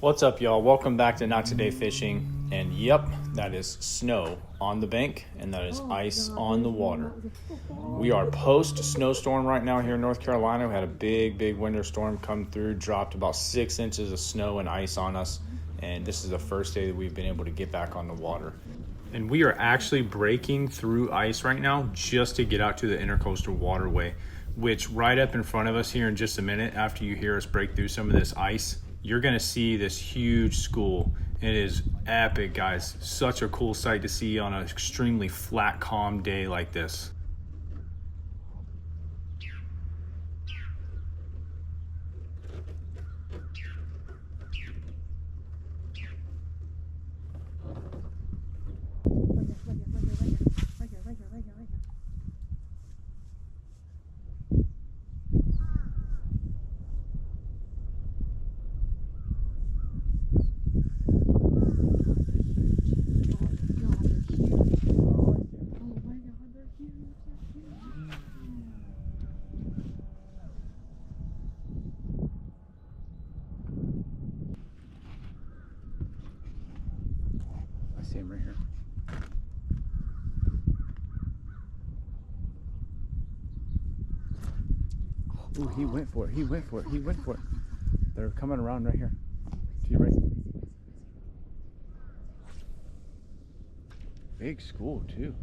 What's up, y'all? Welcome back to Not Today Fishing. And yep, that is snow on the bank and that is ice on the water. We are post snowstorm right now here in North Carolina. We had a big winter storm come through, dropped about 6 inches of snow and ice on us. And this is the first day that we've been able to get back on the water. And we are actually breaking through ice right now just to get out to the intercoastal waterway, which right up in front of us here in just a minute, after you hear us break through some of this ice, you're gonna see this huge school. It is epic, guys. Such a cool sight to see on an extremely flat, calm day like this. I see him right here. Oh, he went for it. He went for it. He went for it. They're coming around right here. To your right. Big school, too.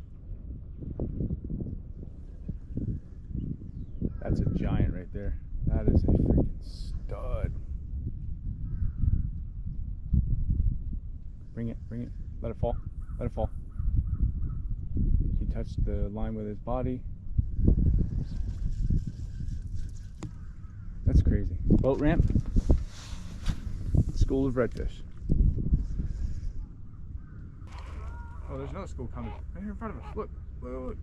That's a giant right there. That is a freaking stud. Bring it, bring it. Let it fall. Let it fall. He touched the line with his body. That's crazy. Boat ramp. School of redfish. Oh, there's another school coming right here in front of us. Look, look, look.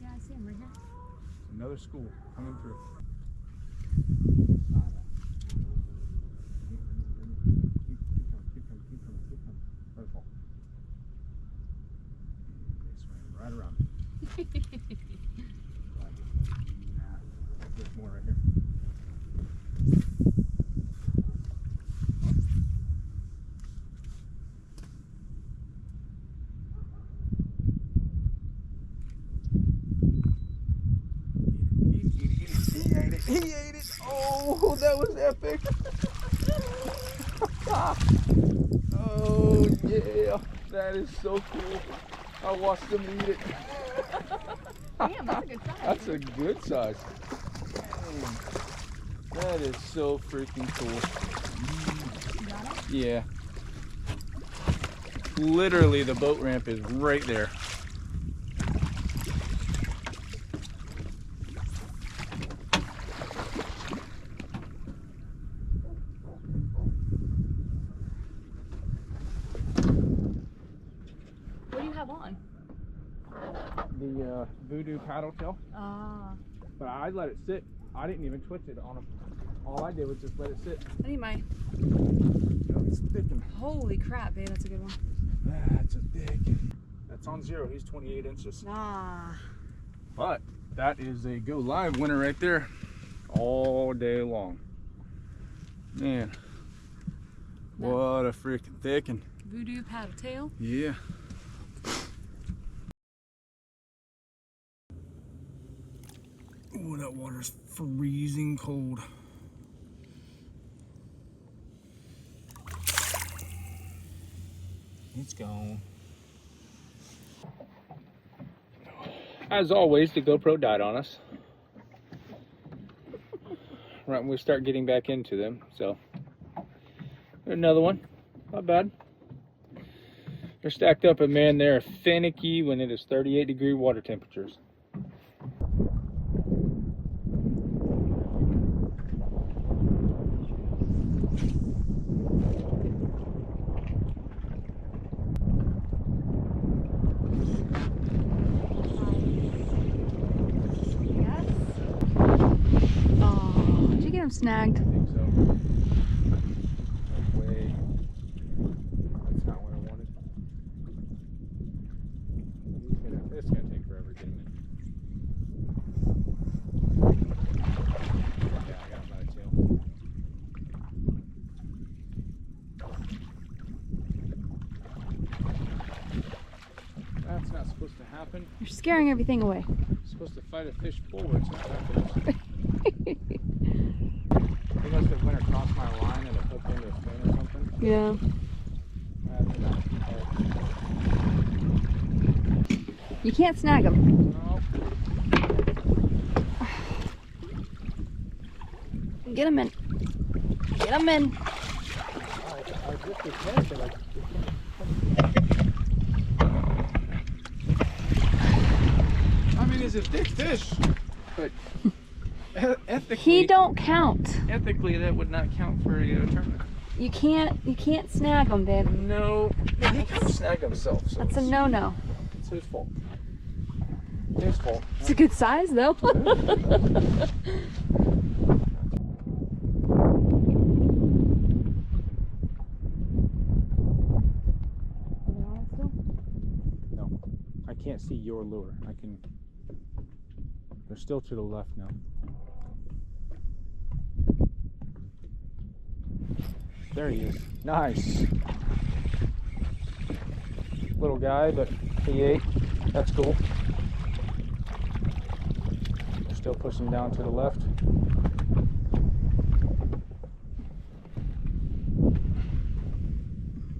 Yeah, I see him right here. Another school coming through. Let it fall. They swam right around. There's more right here. He ate it. Oh, that was epic. Oh, yeah. That is so cool. I watched him eat it. Damn, that's a good size. That's a good size. Dang. That is so freaking cool. You got it? Yeah. Literally, the boat ramp is right there. What do you have on? The voodoo paddle tail. Ah. But I let it sit. I didn't even twitch it on him. All I did was just let it sit. I need my. It's thickened. Holy crap, babe, that's a good one. That's a thick. That's on zero. He's 28 inches. Ah. But that is a go live winner right there. All day long. Man. What a freaking thickin'. Voodoo paddle tail. Yeah. Oh, that water's freezing cold. It's gone. As always, the GoPro died on us. Right when we start getting back into them, so. Another one, not bad. They're stacked up, and man, they're finicky when it is 38-degree water temperatures. Yes. Oh, did you get him snagged? I think so. Way. That's not what I wanted. It's gonna take forever getting in. happened? You're scaring everything away. You're supposed to fight a fish forwards, not backwards. They must have went across my line and it hooked into a fin or something. Yeah. You can't snag them. No. Get them in. Get them in. I just his head, but I mean, it's a big fish, but ethically, He don't count. ethically, that would not count for a tournament. You can't snag them, babe. No, but he can snag himself. So That's a no-no. it's his fault. His fault. It's a good size, though. No, I can't see your lure. I can. They're still to the left now. There he is. Nice. Little guy, but he ate. That's cool. They're still pushing down to the left.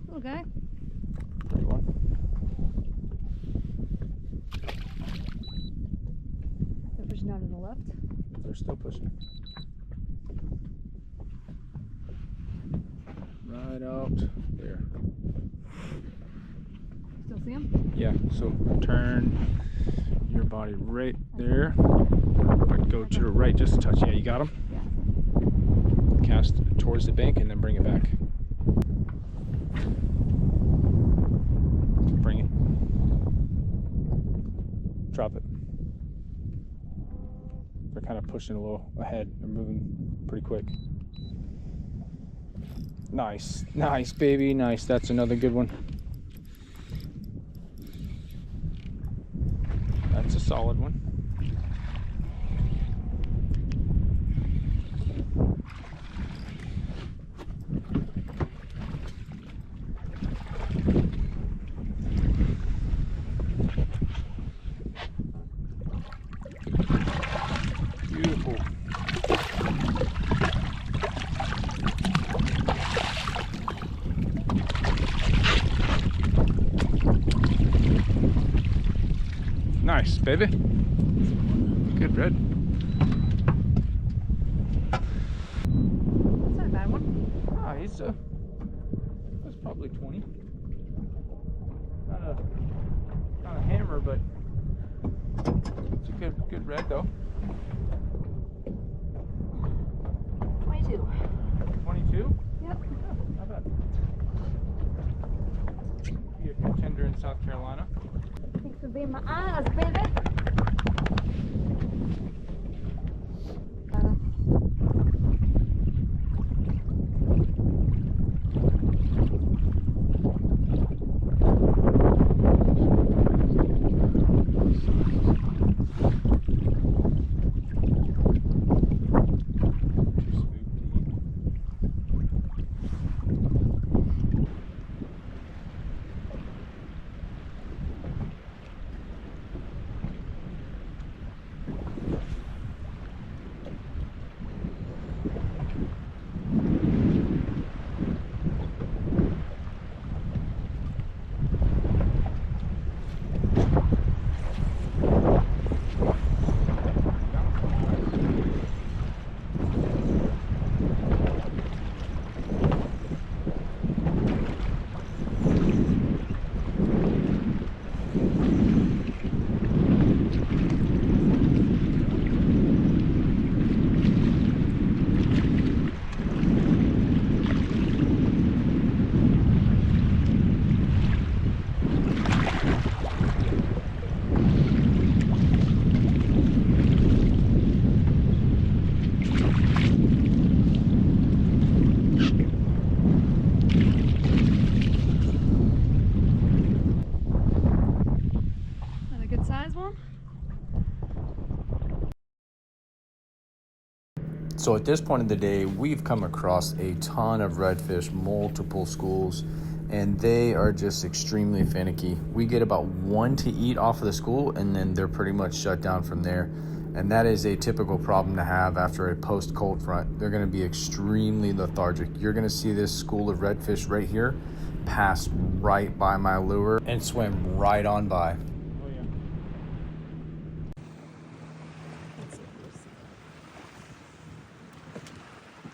Little guy. Pretty one. They're pushing down to the left. They're still pushing. Right out there. Still see him? Yeah, so turn your body right there. But go to the right just a touch. Yeah, you got him? Yeah. Cast towards the bank and then bring it back. Bring it. Drop it. They're kind of pushing a little ahead. They're moving pretty quick. Nice. Nice, baby. Nice. That's another good one. That's a solid one. Beautiful. Nice, baby. Good red. That's not a bad one. Ah, he's that's probably 20. Not a hammer, but it's a good red though. 22. 22? Yep. Not bad. Be a contender in South Carolina. Thanks for being my eyes, baby. So at this point of the day, we've come across a ton of redfish, multiple schools, and they are just extremely finicky. We get about one to eat off of the school, and then they're pretty much shut down from there. And that is a typical problem to have after a post-cold front. They're going to be extremely lethargic. You're going to see this school of redfish right here pass right by my lure and swim right on by. Oh, yeah.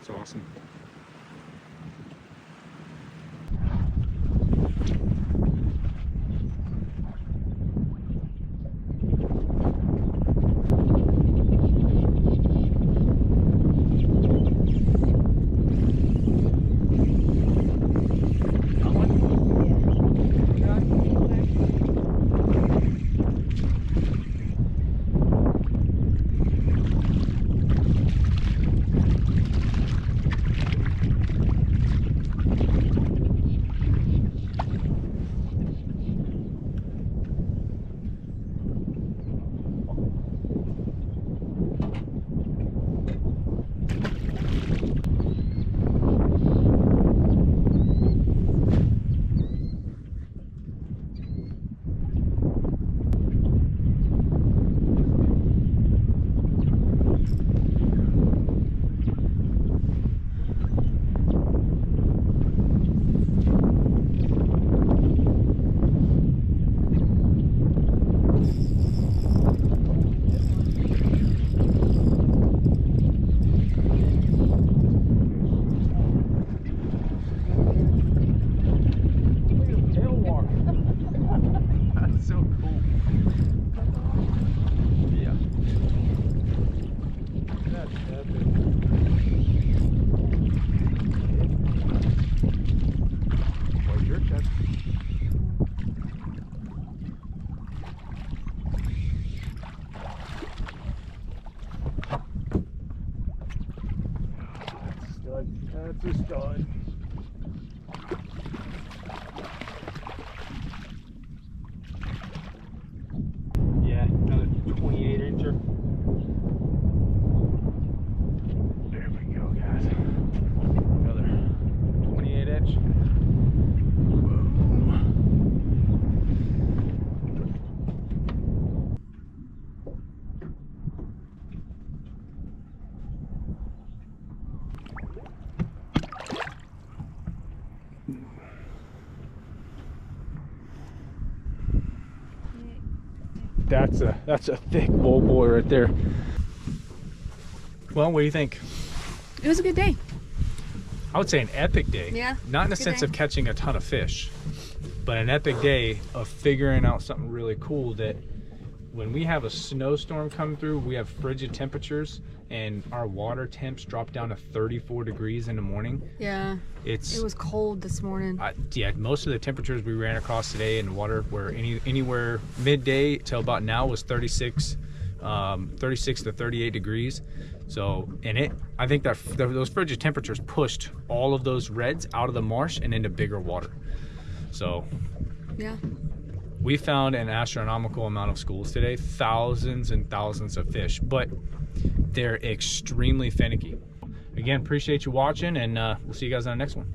It's awesome. That's a stud. Yeah, another 28 incher. There we go, guys. Another 28 inch. That's a thick bull boy right there. Well, what do you think? It was a good day. I would say an epic day. Yeah, Not in the good sense day. of catching a ton of fish, but an epic day of figuring out something really cool that when we have a snowstorm come through, we have frigid temperatures and our water temps drop down to 34 degrees in the morning. Yeah, It was cold this morning. Yeah, most of the temperatures we ran across today in the water were anywhere midday till about now was 36 to 38 degrees. So, I think that those frigid temperatures pushed all of those reds out of the marsh and into bigger water. So, Yeah. we found an astronomical amount of schools today, thousands and thousands of fish, but they're extremely finicky. Again, appreciate you watching, and we'll see you guys on the next one.